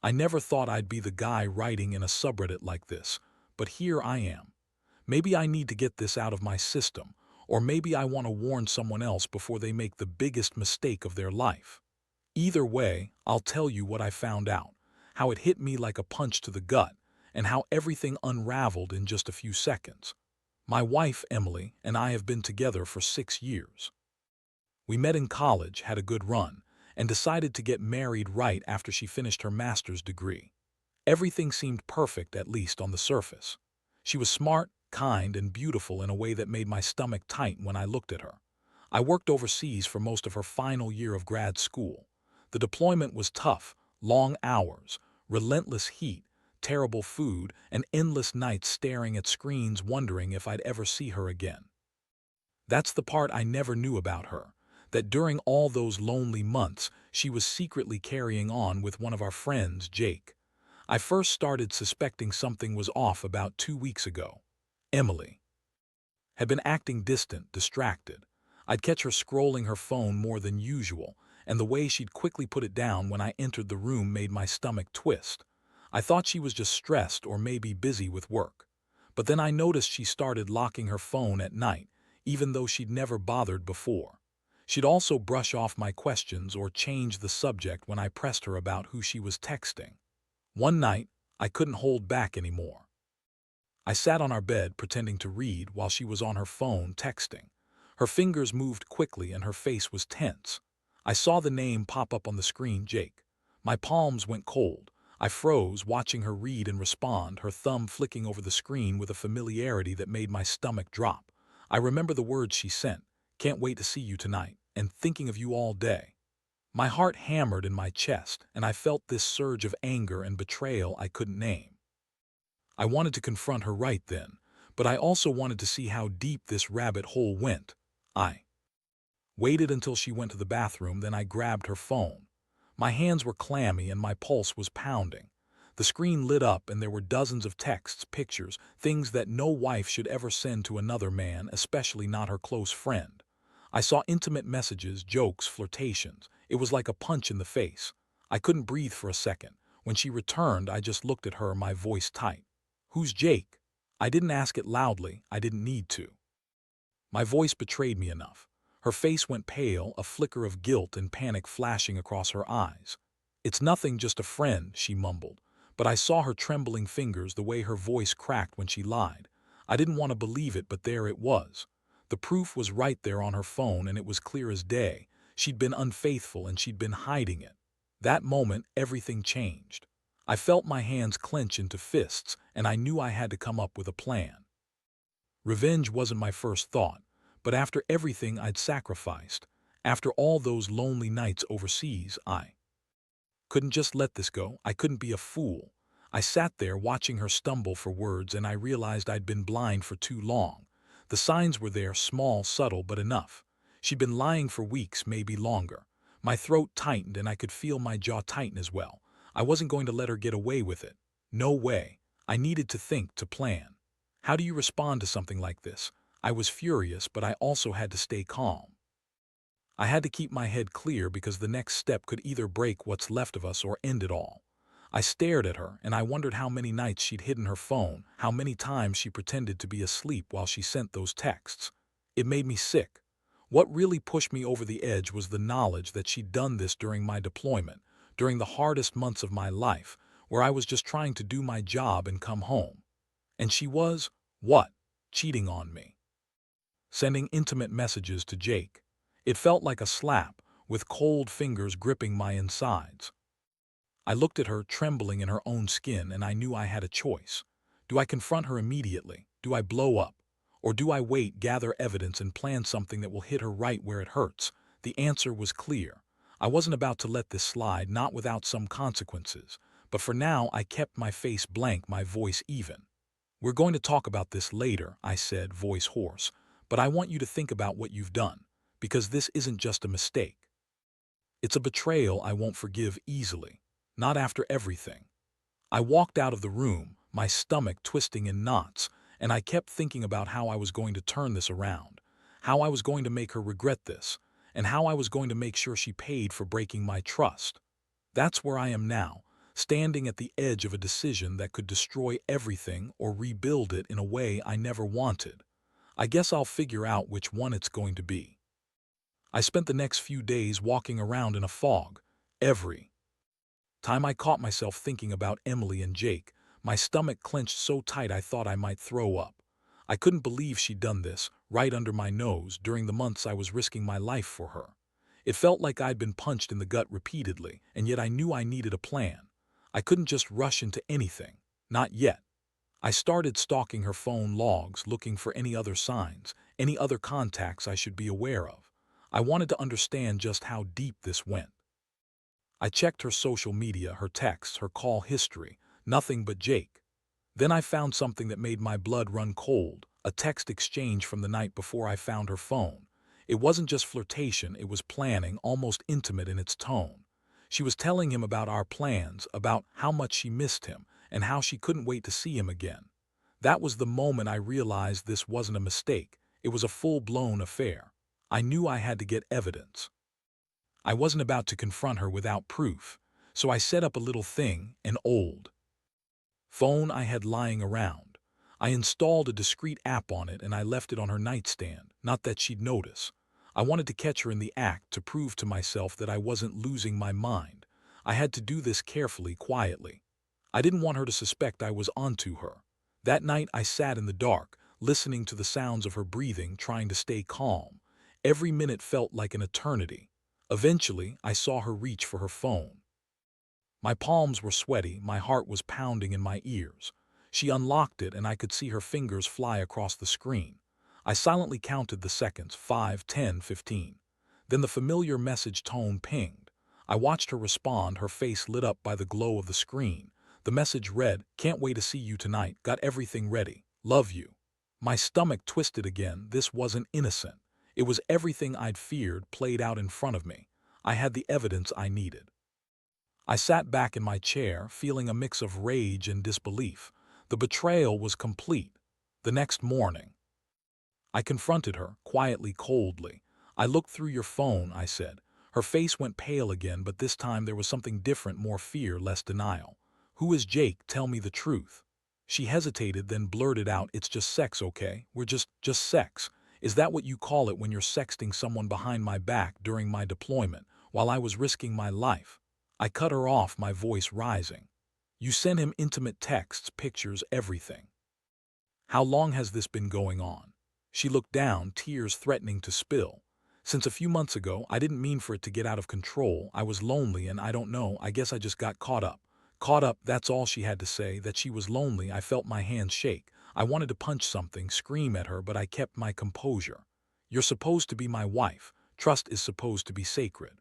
I never thought I'd be the guy writing in a subreddit like this, but here I am. Maybe I need to get this out of my system, or maybe I want to warn someone else before they make the biggest mistake of their life. Either way, I'll tell you what I found out, how it hit me like a punch to the gut, and how everything unraveled in just a few seconds. My wife, Emily, and I have been together for 6 years. We met in college, had a good run, and decided to get married right after she finished her master's degree. Everything seemed perfect, at least on the surface. She was smart, kind, and beautiful in a way that made my stomach tight when I looked at her. I worked overseas for most of her final year of grad school. The deployment was tough, long hours, relentless heat, terrible food, and endless nights staring at screens wondering if I'd ever see her again. That's the part I never knew about her, that during all those lonely months, she was secretly carrying on with one of our friends, Jake. I first started suspecting something was off about 2 weeks ago. Emily had been acting distant, distracted. I'd catch her scrolling her phone more than usual, and the way she'd quickly put it down when I entered the room made my stomach twist. I thought she was just stressed or maybe busy with work. But then I noticed she started locking her phone at night, even though she'd never bothered before. She'd also brush off my questions or change the subject when I pressed her about who she was texting. One night, I couldn't hold back anymore. I sat on our bed pretending to read while she was on her phone texting. Her fingers moved quickly and her face was tense. I saw the name pop up on the screen, Jake. My palms went cold. I froze, watching her read and respond, her thumb flicking over the screen with a familiarity that made my stomach drop. I remember the words she sent: "Can't wait to see you tonight," and "thinking of you all day." My heart hammered in my chest, and I felt this surge of anger and betrayal I couldn't name. I wanted to confront her right then, but I also wanted to see how deep this rabbit hole went. I waited until she went to the bathroom, then I grabbed her phone. My hands were clammy and my pulse was pounding. The screen lit up and there were dozens of texts, pictures, things that no wife should ever send to another man, especially not her close friend. I saw intimate messages, jokes, flirtations. It was like a punch in the face. I couldn't breathe for a second. When she returned, I just looked at her, my voice tight. "Who's Jake?" I didn't ask it loudly. I didn't need to. My voice betrayed me enough. Her face went pale, a flicker of guilt and panic flashing across her eyes. "It's nothing, just a friend," she mumbled. But I saw her trembling fingers, the way her voice cracked when she lied. I didn't want to believe it, but there it was. The proof was right there on her phone, and it was clear as day. She'd been unfaithful and she'd been hiding it. That moment, everything changed. I felt my hands clench into fists, and I knew I had to come up with a plan. Revenge wasn't my first thought, but after everything I'd sacrificed, after all those lonely nights overseas, I couldn't just let this go. I couldn't be a fool. I sat there watching her stumble for words, and I realized I'd been blind for too long. The signs were there, small, subtle, but enough. She'd been lying for weeks, maybe longer. My throat tightened and I could feel my jaw tighten as well. I wasn't going to let her get away with it. No way. I needed to think, to plan. How do you respond to something like this? I was furious, but I also had to stay calm. I had to keep my head clear because the next step could either break what's left of us or end it all. I stared at her, and I wondered how many nights she'd hidden her phone, how many times she pretended to be asleep while she sent those texts. It made me sick. What really pushed me over the edge was the knowledge that she'd done this during my deployment, during the hardest months of my life, where I was just trying to do my job and come home. And she was, what? Cheating on me. Sending intimate messages to Jake. It felt like a slap, with cold fingers gripping my insides. I looked at her, trembling in her own skin, and I knew I had a choice. Do I confront her immediately? Do I blow up? Or do I wait, gather evidence, and plan something that will hit her right where it hurts? The answer was clear. I wasn't about to let this slide, not without some consequences. But for now, I kept my face blank, my voice even. "We're going to talk about this later," I said, voice hoarse. "But I want you to think about what you've done. Because this isn't just a mistake. It's a betrayal I won't forgive easily. Not after everything." I walked out of the room, my stomach twisting in knots, and I kept thinking about how I was going to turn this around, how I was going to make her regret this, and how I was going to make sure she paid for breaking my trust. That's where I am now, standing at the edge of a decision that could destroy everything or rebuild it in a way I never wanted. I guess I'll figure out which one it's going to be. I spent the next few days walking around in a fog. Every time I caught myself thinking about Emily and Jake, my stomach clenched so tight I thought I might throw up. I couldn't believe she'd done this, right under my nose, during the months I was risking my life for her. It felt like I'd been punched in the gut repeatedly, and yet I knew I needed a plan. I couldn't just rush into anything. Not yet. I started stalking her phone logs, looking for any other signs, any other contacts I should be aware of. I wanted to understand just how deep this went. I checked her social media, her texts, her call history. Nothing but Jake. Then I found something that made my blood run cold, a text exchange from the night before I found her phone. It wasn't just flirtation, it was planning, almost intimate in its tone. She was telling him about our plans, about how much she missed him, and how she couldn't wait to see him again. That was the moment I realized this wasn't a mistake. It was a full-blown affair. I knew I had to get evidence. I wasn't about to confront her without proof, so I set up a little thing, an old phone I had lying around. I installed a discreet app on it and I left it on her nightstand, not that she'd notice. I wanted to catch her in the act, to prove to myself that I wasn't losing my mind. I had to do this carefully, quietly. I didn't want her to suspect I was onto her. That night I sat in the dark, listening to the sounds of her breathing, trying to stay calm. Every minute felt like an eternity. Eventually, I saw her reach for her phone. My palms were sweaty, my heart was pounding in my ears. She unlocked it and I could see her fingers fly across the screen. I silently counted the seconds, 5, 10, 15. Then the familiar message tone pinged. I watched her respond, her face lit up by the glow of the screen. The message read, "Can't wait to see you tonight, got everything ready, love you." My stomach twisted again. This wasn't innocent. It was everything I'd feared played out in front of me. I had the evidence I needed. I sat back in my chair, feeling a mix of rage and disbelief. The betrayal was complete. The next morning, I confronted her, quietly, coldly. "I looked through your phone," I said. Her face went pale again, but this time there was something different, more fear, less denial. "Who is Jake? Tell me the truth." She hesitated, then blurted out, "It's just sex, okay? We're just sex. Is that what you call it when you're sexting someone behind my back during my deployment, while I was risking my life?" I cut her off, my voice rising. "You sent him intimate texts, pictures, everything. How long has this been going on?" She looked down, tears threatening to spill. "Since a few months ago. I didn't mean for it to get out of control. I was lonely and I don't know, I guess I just got caught up." Caught up, that's all she had to say, that she was lonely. I felt my hands shake. I wanted to punch something, scream at her, but I kept my composure. "You're supposed to be my wife. Trust is supposed to be sacred."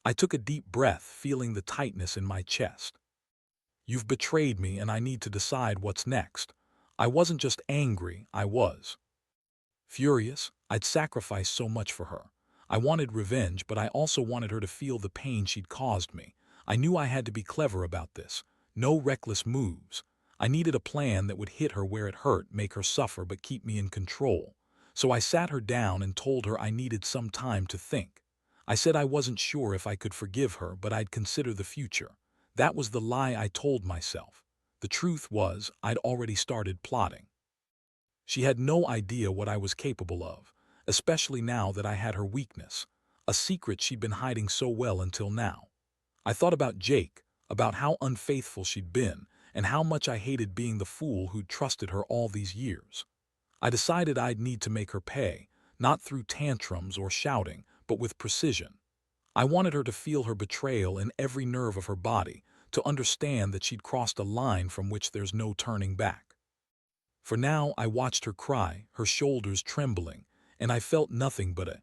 I took a deep breath, feeling the tightness in my chest. "You've betrayed me and I need to decide what's next." I wasn't just angry, I was furious. I'd sacrificed so much for her. I wanted revenge, but I also wanted her to feel the pain she'd caused me. I knew I had to be clever about this. No reckless moves. I needed a plan that would hit her where it hurt, make her suffer, but keep me in control. So I sat her down and told her I needed some time to think. I said I wasn't sure if I could forgive her, but I'd consider the future. That was the lie I told myself. The truth was, I'd already started plotting. She had no idea what I was capable of, especially now that I had her weakness, a secret she'd been hiding so well until now. I thought about Jake, about how unfaithful she'd been, and how much I hated being the fool who'd trusted her all these years. I decided I'd need to make her pay, not through tantrums or shouting, but with precision. I wanted her to feel her betrayal in every nerve of her body, to understand that she'd crossed a line from which there's no turning back. For now, I watched her cry, her shoulders trembling, and I felt nothing but a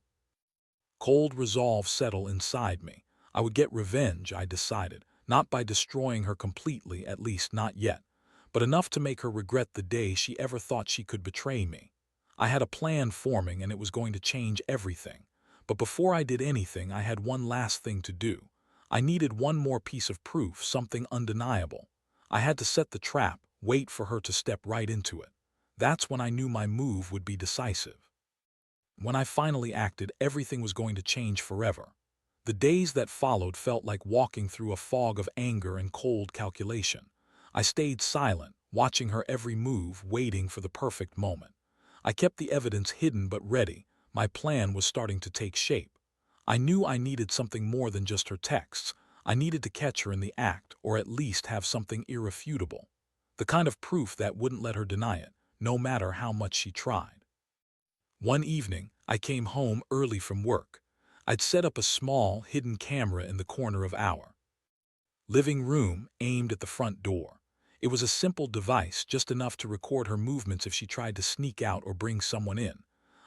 cold resolve settle inside me. I would get revenge, I decided, not by destroying her completely, at least not yet, but enough to make her regret the day she ever thought she could betray me. I had a plan forming and it was going to change everything. But before I did anything, I had one last thing to do. I needed one more piece of proof, something undeniable. I had to set the trap, wait for her to step right into it. That's when I knew my move would be decisive. When I finally acted, everything was going to change forever. The days that followed felt like walking through a fog of anger and cold calculation. I stayed silent, watching her every move, waiting for the perfect moment. I kept the evidence hidden but ready. My plan was starting to take shape. I knew I needed something more than just her texts. I needed to catch her in the act, or at least have something irrefutable. The kind of proof that wouldn't let her deny it, no matter how much she tried. One evening, I came home early from work. I'd set up a small, hidden camera in the corner of our living room, aimed at the front door. It was a simple device, just enough to record her movements if she tried to sneak out or bring someone in.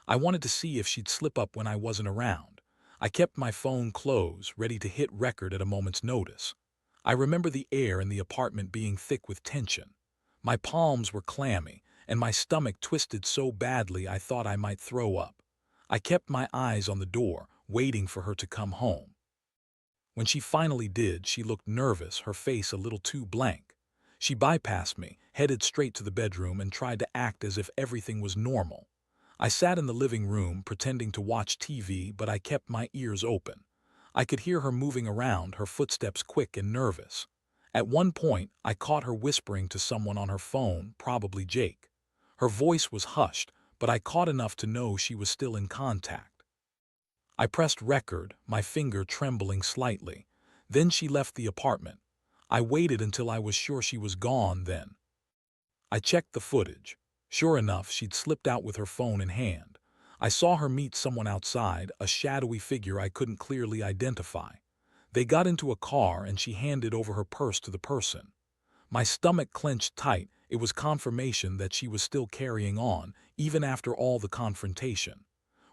I wanted to see if she'd slip up when I wasn't around. I kept my phone close, ready to hit record at a moment's notice. I remember the air in the apartment being thick with tension. My palms were clammy, and my stomach twisted so badly I thought I might throw up. I kept my eyes on the door, waiting for her to come home. When she finally did, she looked nervous, her face a little too blank. She bypassed me, headed straight to the bedroom, and tried to act as if everything was normal. I sat in the living room, pretending to watch TV, but I kept my ears open. I could hear her moving around, her footsteps quick and nervous. At one point, I caught her whispering to someone on her phone, probably Jake. Her voice was hushed, but I caught enough to know she was still in contact. I pressed record, my finger trembling slightly. Then she left the apartment. I waited until I was sure she was gone, then I checked the footage. Sure enough, she'd slipped out with her phone in hand. I saw her meet someone outside, a shadowy figure I couldn't clearly identify. They got into a car and she handed over her purse to the person. My stomach clenched tight. It was confirmation that she was still carrying on, even after all the confrontation.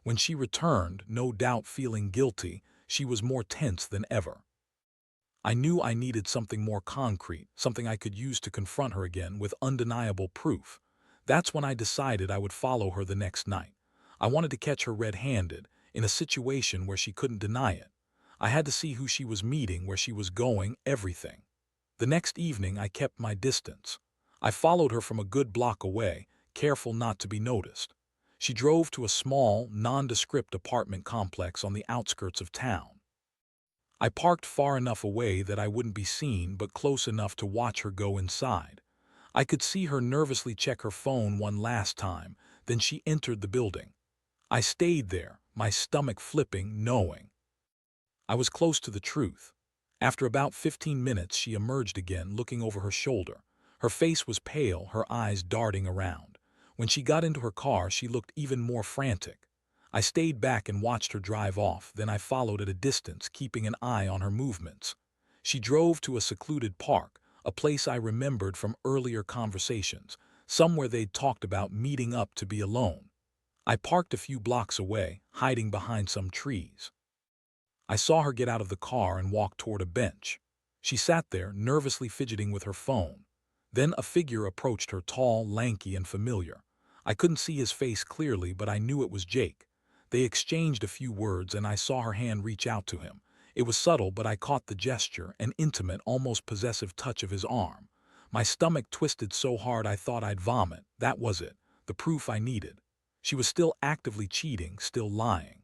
When she returned, no doubt feeling guilty, she was more tense than ever. I knew I needed something more concrete, something I could use to confront her again with undeniable proof. That's when I decided I would follow her the next night. I wanted to catch her red-handed, in a situation where she couldn't deny it. I had to see who she was meeting, where she was going, everything. The next evening, I kept my distance. I followed her from a good block away, careful not to be noticed. She drove to a small, nondescript apartment complex on the outskirts of town. I parked far enough away that I wouldn't be seen, but close enough to watch her go inside. I could see her nervously check her phone one last time, then she entered the building. I stayed there, my stomach flipping, knowing I was close to the truth. After about 15 minutes, she emerged again, looking over her shoulder. Her face was pale, her eyes darting around. When she got into her car, she looked even more frantic. I stayed back and watched her drive off, then I followed at a distance, keeping an eye on her movements. She drove to a secluded park, a place I remembered from earlier conversations, somewhere they'd talked about meeting up to be alone. I parked a few blocks away, hiding behind some trees. I saw her get out of the car and walk toward a bench. She sat there, nervously fidgeting with her phone. Then a figure approached her, tall, lanky, and familiar. I couldn't see his face clearly, but I knew it was Jake. They exchanged a few words, and I saw her hand reach out to him. It was subtle, but I caught the gesture, an intimate, almost possessive touch of his arm. My stomach twisted so hard I thought I'd vomit. That was it, the proof I needed. She was still actively cheating, still lying.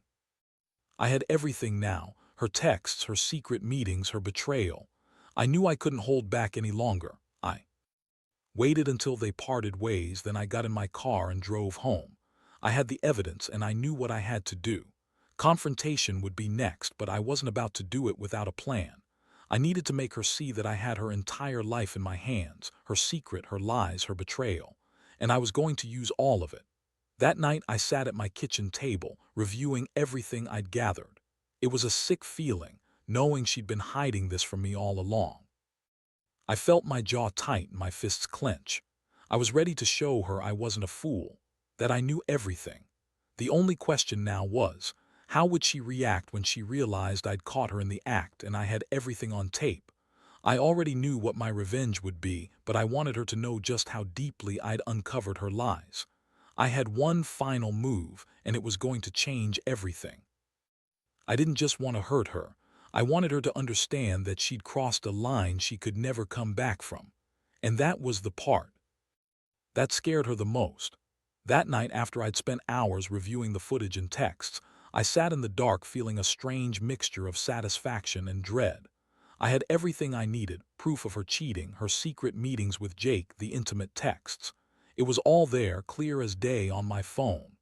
I had everything now, her texts, her secret meetings, her betrayal. I knew I couldn't hold back any longer. I waited until they parted ways, then I got in my car and drove home. I had the evidence and I knew what I had to do. Confrontation would be next, but I wasn't about to do it without a plan. I needed to make her see that I had her entire life in my hands, her secret, her lies, her betrayal. And I was going to use all of it. That night I sat at my kitchen table, reviewing everything I'd gathered. It was a sick feeling, knowing she'd been hiding this from me all along. I felt my jaw tight and my fists clench. I was ready to show her I wasn't a fool, that I knew everything. The only question now was, how would she react when she realized I'd caught her in the act and I had everything on tape? I already knew what my revenge would be, but I wanted her to know just how deeply I'd uncovered her lies. I had one final move, and it was going to change everything. I didn't just want to hurt her. I wanted her to understand that she'd crossed a line she could never come back from. And that was the part that scared her the most. That night, after I'd spent hours reviewing the footage and texts, I sat in the dark feeling a strange mixture of satisfaction and dread. I had everything I needed, proof of her cheating, her secret meetings with Jake, the intimate texts. It was all there, clear as day on my phone.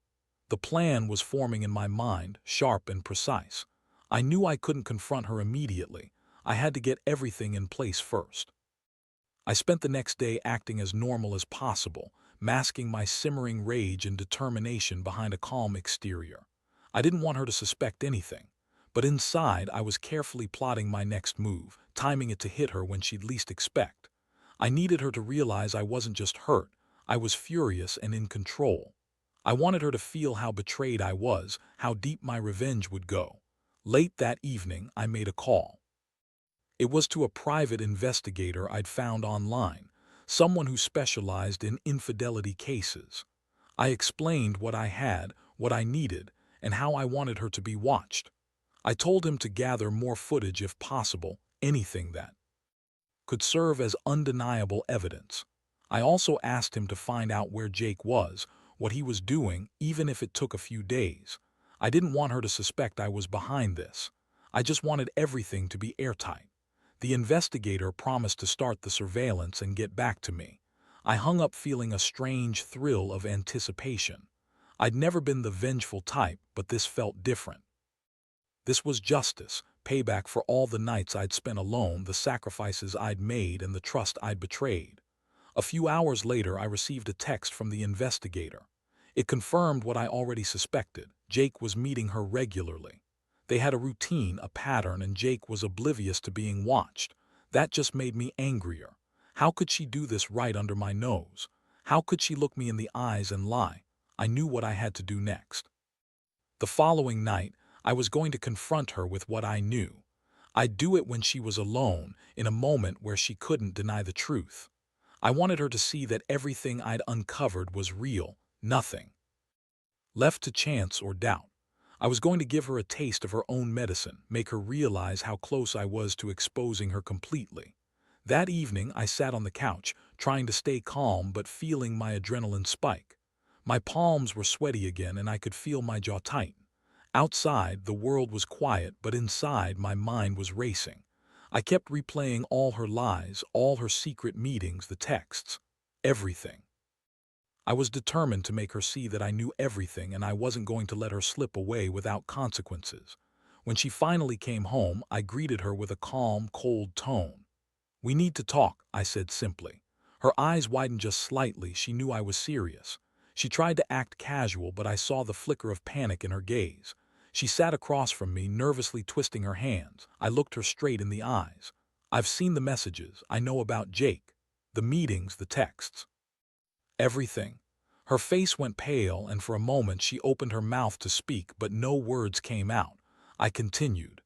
The plan was forming in my mind, sharp and precise. I knew I couldn't confront her immediately. I had to get everything in place first. I spent the next day acting as normal as possible, masking my simmering rage and determination behind a calm exterior. I didn't want her to suspect anything, but inside I was carefully plotting my next move, timing it to hit her when she'd least expect. I needed her to realize I wasn't just hurt, I was furious and in control. I wanted her to feel how betrayed I was, how deep my revenge would go. Late that evening, I made a call. It was to a private investigator I'd found online, someone who specialized in infidelity cases. I explained what I had, what I needed, and how I wanted her to be watched. I told him to gather more footage if possible, anything that could serve as undeniable evidence. I also asked him to find out where Jake was, what he was doing, even if it took a few days. I didn't want her to suspect I was behind this. I just wanted everything to be airtight. The investigator promised to start the surveillance and get back to me. I hung up feeling a strange thrill of anticipation. I'd never been the vengeful type, but this felt different. This was justice, payback for all the nights I'd spent alone, the sacrifices I'd made, and the trust I'd betrayed. A few hours later, I received a text from the investigator. It confirmed what I already suspected. Jake was meeting her regularly. They had a routine, a pattern, and Jake was oblivious to being watched. That just made me angrier. How could she do this right under my nose? How could she look me in the eyes and lie? I knew what I had to do next. The following night, I was going to confront her with what I knew. I'd do it when she was alone, in a moment where she couldn't deny the truth. I wanted her to see that everything I'd uncovered was real, nothing left to chance or doubt. I was going to give her a taste of her own medicine, make her realize how close I was to exposing her completely. That evening, I sat on the couch, trying to stay calm but feeling my adrenaline spike. My palms were sweaty again and I could feel my jaw tighten. Outside, the world was quiet, but inside, my mind was racing. I kept replaying all her lies, all her secret meetings, the texts, everything. I was determined to make her see that I knew everything and I wasn't going to let her slip away without consequences. When she finally came home, I greeted her with a calm, cold tone. "We need to talk," I said simply. Her eyes widened just slightly. She knew I was serious. She tried to act casual, but I saw the flicker of panic in her gaze. She sat across from me, nervously twisting her hands. I looked her straight in the eyes. "I've seen the messages. I know about Jake. The meetings, the texts. Everything." Her face went pale, and for a moment she opened her mouth to speak, but no words came out. I continued,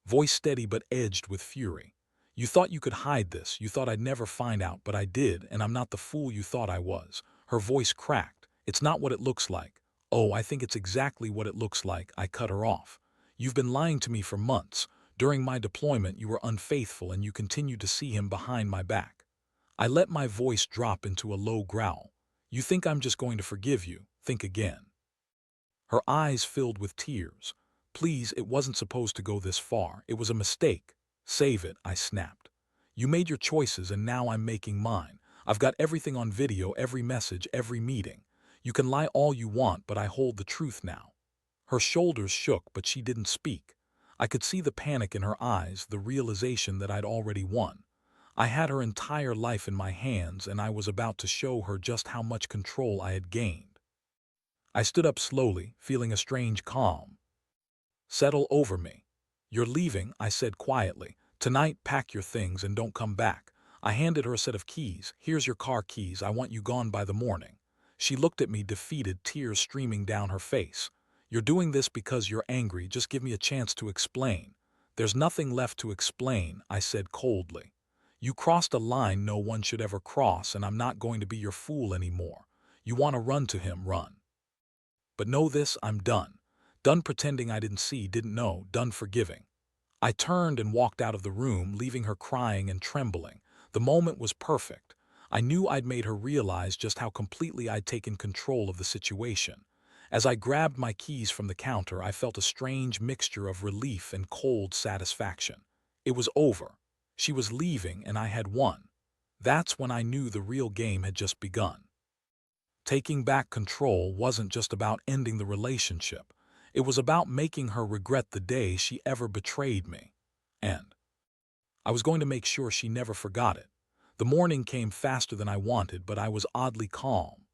voice steady but edged with fury. "You thought you could hide this. You thought I'd never find out, but I did, and I'm not the fool you thought I was." Her voice cracked. "It's not what it looks like." "Oh, I think it's exactly what it looks like." I cut her off. "You've been lying to me for months. During my deployment, you were unfaithful, and you continued to see him behind my back." I let my voice drop into a low growl. "You think I'm just going to forgive you? Think again." Her eyes filled with tears. "Please, it wasn't supposed to go this far. It was a mistake." "Save it," I snapped. "You made your choices and now I'm making mine. I've got everything on video, every message, every meeting. You can lie all you want, but I hold the truth now." Her shoulders shook, but she didn't speak. I could see the panic in her eyes, the realization that I'd already won. I had her entire life in my hands, and I was about to show her just how much control I had gained. I stood up slowly, feeling a strange calm settle over me. "You're leaving," I said quietly. "Tonight, pack your things and don't come back." I handed her a set of keys. "Here's your car keys. I want you gone by the morning." She looked at me defeated, tears streaming down her face. "You're doing this because you're angry. Just give me a chance to explain." "There's nothing left to explain," I said coldly. "You crossed a line no one should ever cross, and I'm not going to be your fool anymore. You want to run to him, run. But know this, I'm done. Done pretending I didn't see, didn't know, done forgiving." I turned and walked out of the room, leaving her crying and trembling. The moment was perfect. I knew I'd made her realize just how completely I'd taken control of the situation. As I grabbed my keys from the counter, I felt a strange mixture of relief and cold satisfaction. It was over. She was leaving and I had won. That's when I knew the real game had just begun. Taking back control wasn't just about ending the relationship. It was about making her regret the day she ever betrayed me. And I was going to make sure she never forgot it. The morning came faster than I wanted, but I was oddly calm.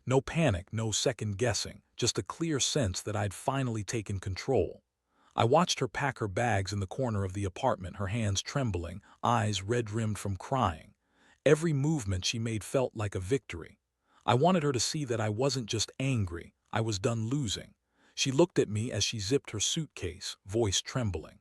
No panic, no second guessing, just a clear sense that I'd finally taken control. I watched her pack her bags in the corner of the apartment, her hands trembling, eyes red-rimmed from crying. Every movement she made felt like a victory. I wanted her to see that I wasn't just angry, I was done losing. She looked at me as she zipped her suitcase, voice trembling.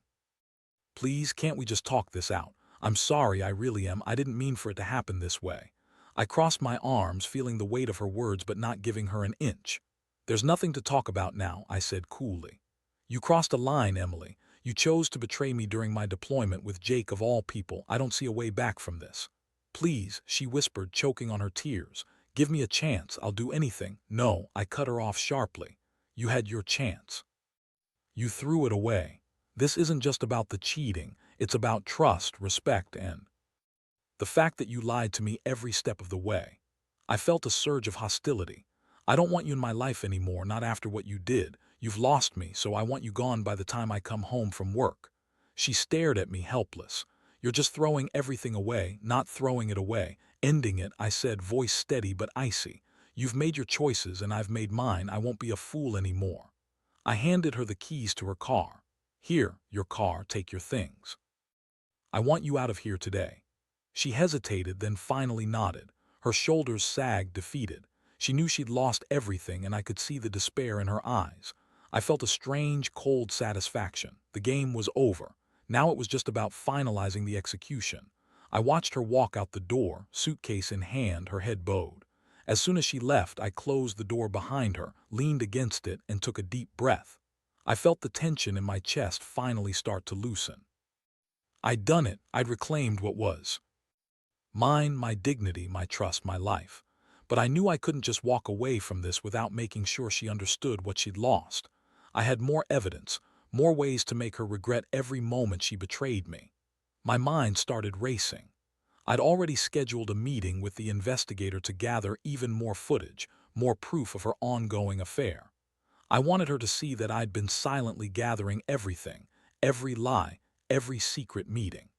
"Please, can't we just talk this out? I'm sorry, I really am. I didn't mean for it to happen this way." I crossed my arms, feeling the weight of her words but not giving her an inch. "There's nothing to talk about now," I said coolly. "You crossed a line, Emily. You chose to betray me during my deployment with Jake of all people. I don't see a way back from this." "Please," she whispered, choking on her tears. "Give me a chance. I'll do anything." "No," I cut her off sharply. "You had your chance. You threw it away. This isn't just about the cheating. It's about trust, respect, and the fact that you lied to me every step of the way." I felt a surge of hostility. "I don't want you in my life anymore, not after what you did. You've lost me, so I want you gone by the time I come home from work." She stared at me, helpless. "You're just throwing everything away, not throwing it away. Ending it," I said, voice steady but icy. "You've made your choices and I've made mine. I won't be a fool anymore." I handed her the keys to her car. "Here, your car, take your things. I want you out of here today." She hesitated, then finally nodded. Her shoulders sagged, defeated. She knew she'd lost everything, and I could see the despair in her eyes. I felt a strange, cold satisfaction. The game was over. Now it was just about finalizing the execution. I watched her walk out the door, suitcase in hand, her head bowed. As soon as she left, I closed the door behind her, leaned against it, and took a deep breath. I felt the tension in my chest finally start to loosen. I'd done it. I'd reclaimed what was mine, my dignity, my trust, my life. But I knew I couldn't just walk away from this without making sure she understood what she'd lost. I had more evidence, more ways to make her regret every moment she betrayed me. My mind started racing. I'd already scheduled a meeting with the investigator to gather even more footage, more proof of her ongoing affair. I wanted her to see that I'd been silently gathering everything, every lie, every secret meeting.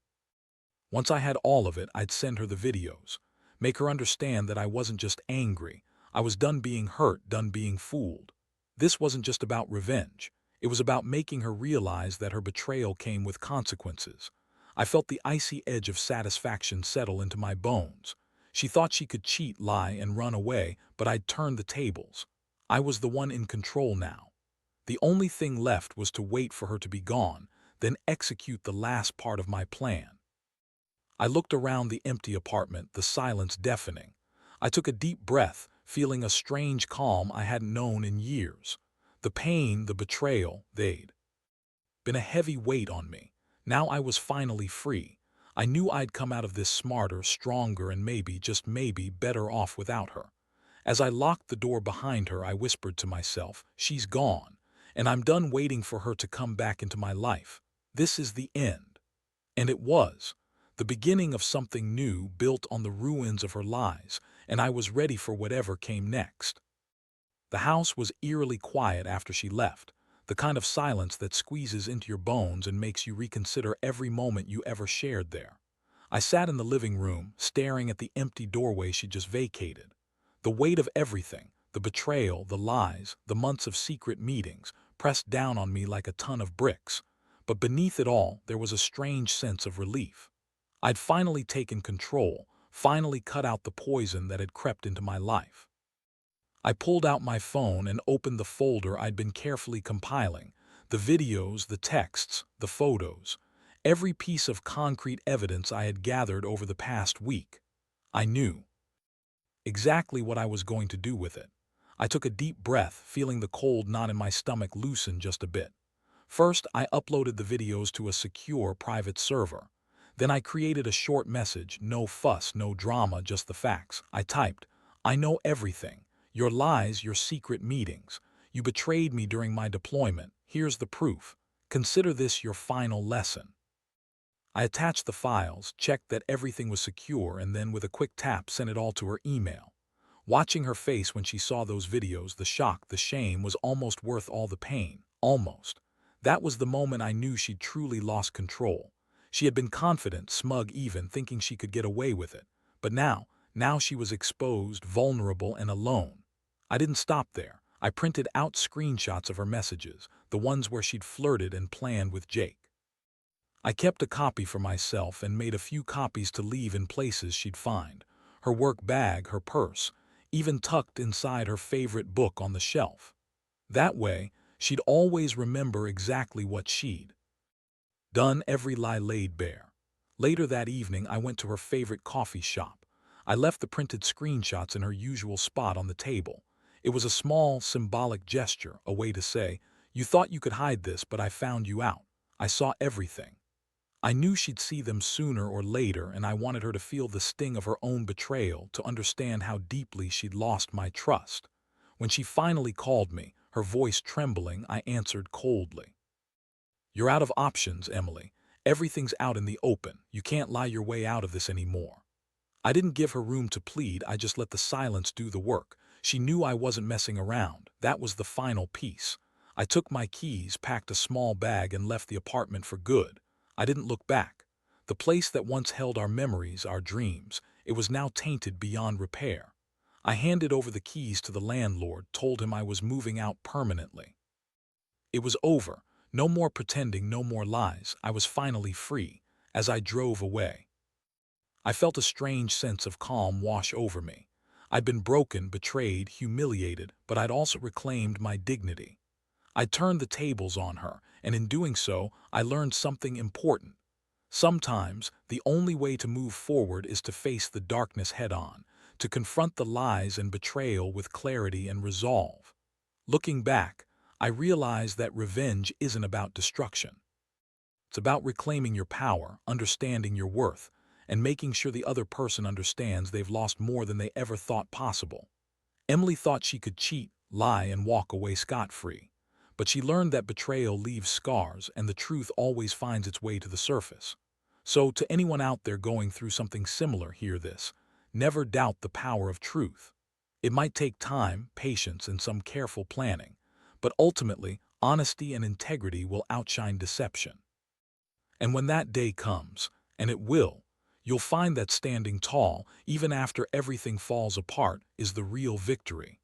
Once I had all of it, I'd send her the videos, make her understand that I wasn't just angry. I was done being hurt, done being fooled. This wasn't just about revenge. It was about making her realize that her betrayal came with consequences. I felt the icy edge of satisfaction settle into my bones. She thought she could cheat, lie, and run away, but I'd turned the tables. I was the one in control now. The only thing left was to wait for her to be gone, then execute the last part of my plan. I looked around the empty apartment, the silence deafening. I took a deep breath, feeling a strange calm I hadn't known in years. The pain, the betrayal, they'd been a heavy weight on me. Now I was finally free. I knew I'd come out of this smarter, stronger, and maybe, just maybe, better off without her. As I locked the door behind her, I whispered to myself, "She's gone, and I'm done waiting for her to come back into my life. This is the end." And it was. The beginning of something new, built on the ruins of her lies, and I was ready for whatever came next. The house was eerily quiet after she left, the kind of silence that squeezes into your bones and makes you reconsider every moment you ever shared there. I sat in the living room, staring at the empty doorway she just vacated. The weight of everything, the betrayal, the lies, the months of secret meetings, pressed down on me like a ton of bricks. But beneath it all, there was a strange sense of relief. I'd finally taken control, finally cut out the poison that had crept into my life. I pulled out my phone and opened the folder I'd been carefully compiling, the videos, the texts, the photos, every piece of concrete evidence I had gathered over the past week. I knew exactly what I was going to do with it. I took a deep breath, feeling the cold knot in my stomach loosen just a bit. First, I uploaded the videos to a secure private server. Then I created a short message, no fuss, no drama, just the facts. I typed, "I know everything. Your lies, your secret meetings. You betrayed me during my deployment. Here's the proof. Consider this your final lesson. I attached the files, checked that everything was secure, and then with a quick tap sent it all to her email. Watching her face when she saw those videos, the shock, the shame was almost worth all the pain. Almost. That was the moment I knew she'd truly lost control. She had been confident, smug even, thinking she could get away with it. But now she was exposed, vulnerable, and alone. I didn't stop there. I printed out screenshots of her messages, the ones where she'd flirted and planned with Jake. I kept a copy for myself and made a few copies to leave in places she'd find. Her work bag, her purse, even tucked inside her favorite book on the shelf. That way, she'd always remember exactly what she'd done, every lie laid bare. Later that evening, I went to her favorite coffee shop. I left the printed screenshots in her usual spot on the table. It was a small, symbolic gesture, a way to say, "You thought you could hide this, but I found you out. I saw everything." I knew she'd see them sooner or later, and I wanted her to feel the sting of her own betrayal, to understand how deeply she'd lost my trust. When she finally called me, her voice trembling, I answered coldly. "You're out of options, Emily. Everything's out in the open. You can't lie your way out of this anymore." I didn't give her room to plead, I just let the silence do the work. She knew I wasn't messing around. That was the final piece. I took my keys, packed a small bag, and left the apartment for good. I didn't look back. The place that once held our memories, our dreams, it was now tainted beyond repair. I handed over the keys to the landlord, told him I was moving out permanently. It was over. No more pretending, no more lies. I was finally free. As I drove away, I felt a strange sense of calm wash over me. I'd been broken, betrayed, humiliated, but I'd also reclaimed my dignity. I turned the tables on her, and in doing so, I learned something important. Sometimes, the only way to move forward is to face the darkness head-on, to confront the lies and betrayal with clarity and resolve. Looking back, I realized that revenge isn't about destruction. It's about reclaiming your power, understanding your worth, and making sure the other person understands they've lost more than they ever thought possible. Emily thought she could cheat, lie, and walk away scot-free. But she learned that betrayal leaves scars, and the truth always finds its way to the surface. So, to anyone out there going through something similar, hear this. Never doubt the power of truth. It might take time, patience, and some careful planning, but ultimately, honesty and integrity will outshine deception. And when that day comes, and it will, you'll find that standing tall, even after everything falls apart, is the real victory.